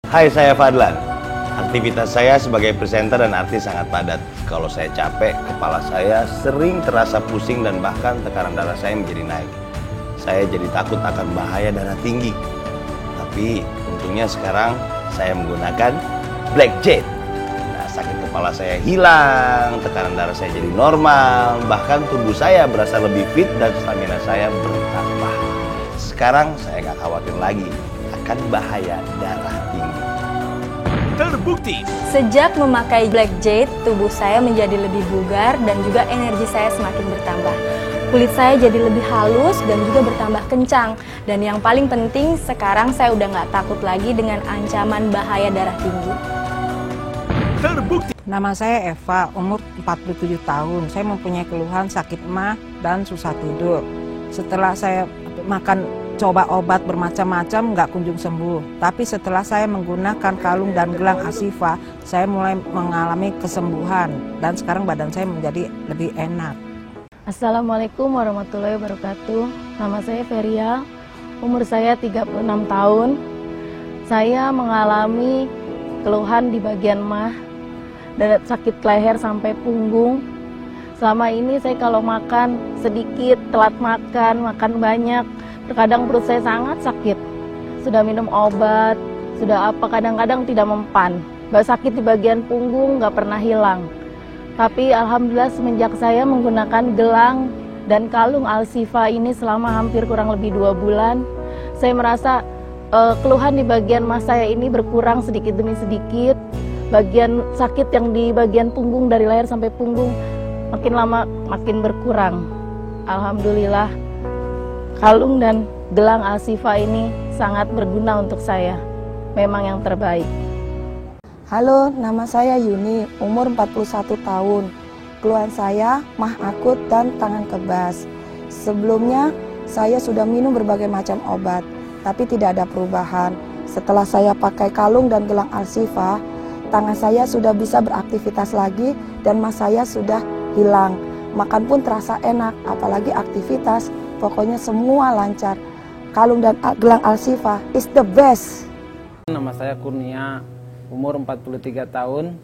Hai, saya Fadlan. Aktivitas saya sebagai presenter dan artis sangat padat. Kalau saya capek, kepala saya sering terasa pusing dan bahkan tekanan darah saya menjadi naik. Saya jadi takut akan bahaya darah tinggi. Tapi untungnya sekarang saya menggunakan Black Jet. Nah, sakit kepala saya hilang, tekanan darah saya jadi normal, bahkan tubuh saya berasa lebih fit dan stamina saya bertambah. Sekarang saya nggak khawatir lagi akan bahaya darah tinggi. Terbukti. Sejak memakai Black Jet, tubuh saya menjadi lebih bugar dan juga energi saya semakin bertambah. Kulit saya jadi lebih halus dan juga bertambah kencang. Dan yang paling penting, sekarang saya udah nggak takut lagi dengan ancaman bahaya darah tinggi. Terbukti. Nama saya Eva, umur 47 tahun. Saya mempunyai keluhan sakit emah dan susah tidur. Setelah saya coba obat bermacam-macam nggak kunjung sembuh. Tapi setelah saya menggunakan kalung dan gelang Ashifa, saya mulai mengalami kesembuhan dan sekarang badan saya menjadi lebih enak. Assalamualaikum warahmatullahi wabarakatuh. Nama saya Feria, umur saya 36 tahun. Saya mengalami keluhan di bagian mah dan sakit leher sampai punggung. Selama ini saya kalau makan sedikit, telat makan banyak, terkadang perut saya sangat sakit. Sudah minum obat, sudah apa, kadang-kadang tidak mempan. Sakit di bagian punggung nggak pernah hilang. Tapi alhamdulillah semenjak saya menggunakan gelang dan kalung Ashifa ini selama hampir kurang lebih 2 bulan, saya merasa keluhan di bagian mas saya ini berkurang sedikit demi sedikit. Bagian sakit yang di bagian punggung dari leher sampai punggung makin lama makin berkurang. Alhamdulillah, kalung dan gelang Ashifa ini sangat berguna untuk saya. Memang yang terbaik. Halo, nama saya Yuni, umur 41 tahun. Keluhan saya mah akut dan tangan kebas. Sebelumnya saya sudah minum berbagai macam obat, tapi tidak ada perubahan. Setelah saya pakai kalung dan gelang Ashifa, tangan saya sudah bisa beraktivitas lagi dan mas saya sudah hilang. Makan pun terasa enak, apalagi aktivitas, pokoknya semua lancar. Kalung dan gelang Ashifa is the best. Nama saya Kurnia, umur 43 tahun.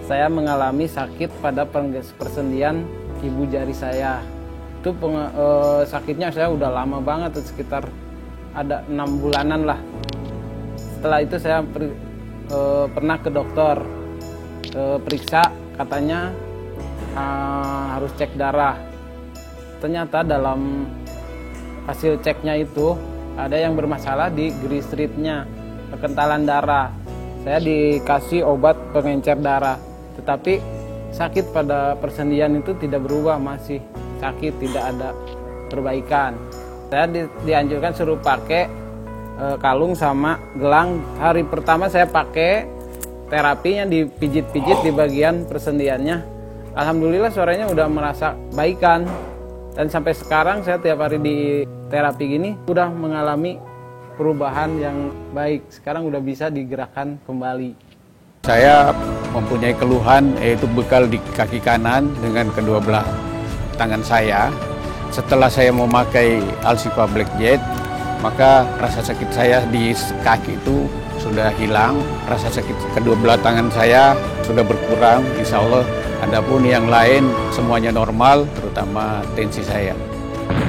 Saya mengalami sakit pada persendian ibu jari saya. Itu sakitnya saya udah lama banget, sekitar ada 6 bulanan lah. Setelah itu saya pernah ke dokter, periksa, katanya harus cek darah. Ternyata dalam hasil ceknya itu ada yang bermasalah di grisritnya, kekentalan darah. Saya dikasih obat pengencer darah, tetapi sakit pada persendian itu tidak berubah, masih sakit, tidak ada perbaikan. Saya dianjurkan suruh pakai kalung sama gelang. Hari pertama saya pakai, terapinya dipijit-pijit di bagian persendiannya. Alhamdulillah suaranya udah merasa baikan. Dan sampai sekarang saya tiap hari di terapi gini udah mengalami perubahan yang baik. Sekarang udah bisa digerakkan kembali. Saya mempunyai keluhan yaitu bekal di kaki kanan dengan kedua belah tangan saya. Setelah saya memakai Ashifa Black Jet, maka rasa sakit saya di kaki itu sudah hilang. Rasa sakit kedua belah tangan saya sudah berkurang, insya Allah. Adapun yang lain semuanya normal, terutama tensi saya.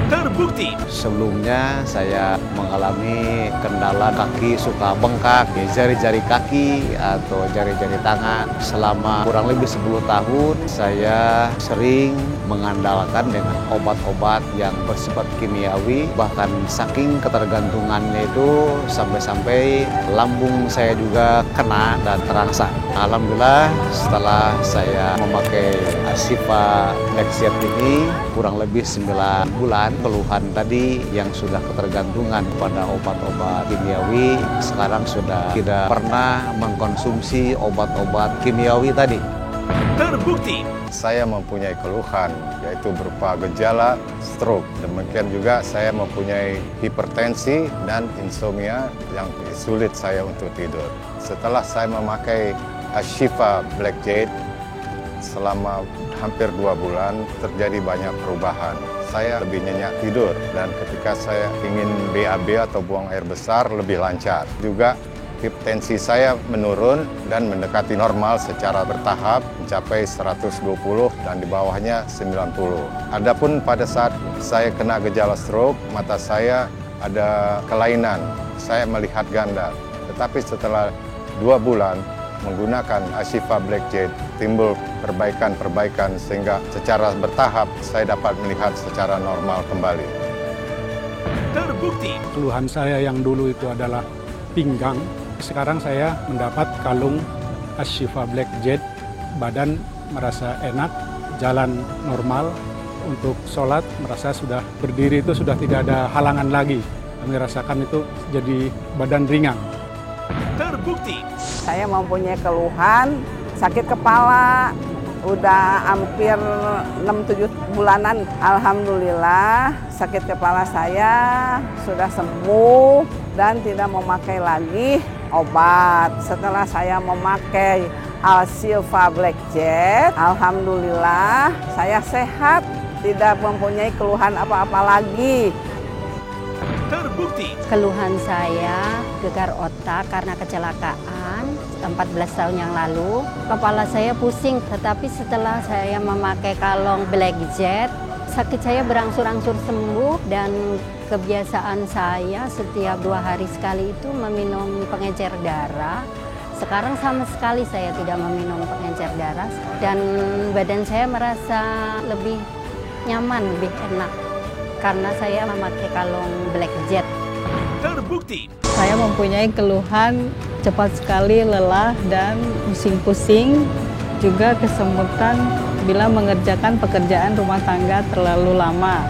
Terbukti. Sebelumnya saya mengalami kendala kaki suka bengkak, jari-jari kaki atau jari-jari tangan. Selama kurang lebih 10 tahun saya sering mengandalkan dengan obat-obat yang bersifat kimiawi. Bahkan saking ketergantungannya itu sampai-sampai lambung saya juga kena dan terasa. Alhamdulillah setelah saya memakai Ashifa Black Jet ini kurang lebih 9 bulan, keluhan tadi yang sudah ketergantungan pada obat-obat kimiawi sekarang sudah tidak pernah mengkonsumsi obat-obat kimiawi tadi. Terbukti. Saya mempunyai keluhan yaitu berupa gejala stroke. Demikian juga saya mempunyai hipertensi dan insomnia yang sulit saya untuk tidur. Setelah saya memakai Ashifa Black Jet selama hampir 2 bulan terjadi banyak perubahan. saya lebih nyenyak tidur. Dan ketika saya ingin BAB atau buang air besar lebih lancar. Juga tensi saya menurun dan mendekati normal secara bertahap mencapai 120 dan di bawahnya 90. Adapun pada saat saya kena gejala stroke, mata saya ada kelainan, saya melihat ganda. Tetapi setelah 2 bulan menggunakan Ashifa Black Jade, timbul perbaikan-perbaikan sehingga secara bertahap saya dapat melihat secara normal kembali. Terbukti. Keluhan saya yang dulu itu adalah pinggang. Sekarang saya mendapat kalung Ashifa Black Jade, badan merasa enak, jalan normal, untuk sholat merasa sudah berdiri itu sudah tidak ada halangan lagi. Kami rasakan itu jadi badan ringan. Terbukti. Saya mempunyai keluhan sakit kepala, udah hampir 6-7 bulanan. Alhamdulillah sakit kepala saya sudah sembuh dan tidak memakai lagi obat. Setelah saya memakai Ashifa Black Jade, alhamdulillah saya sehat, tidak mempunyai keluhan apa-apa lagi. Terbukti. Keluhan saya gegar otak karena kecelakaan 14 tahun yang lalu. Kepala saya pusing, tetapi setelah saya memakai kalung Black Jade, sakit saya berangsur-angsur sembuh dan kebiasaan saya setiap 2 hari sekali itu meminum pengencer darah. Sekarang sama sekali saya tidak meminum pengencer darah dan badan saya merasa lebih nyaman, lebih enak karena saya memakai kalung Black Jade. Terbukti. Saya mempunyai keluhan cepat sekali lelah dan pusing-pusing, juga kesemutan bila mengerjakan pekerjaan rumah tangga terlalu lama.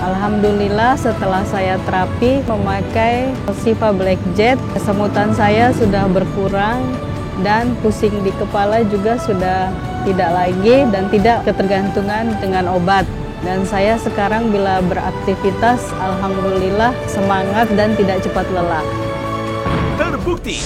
Alhamdulillah setelah saya terapi memakai Ashifa Black Jade, kesemutan saya sudah berkurang dan pusing di kepala juga sudah tidak lagi dan tidak ketergantungan dengan obat. Dan saya sekarang bila beraktivitas, alhamdulillah semangat dan tidak cepat lelah. Terbukti.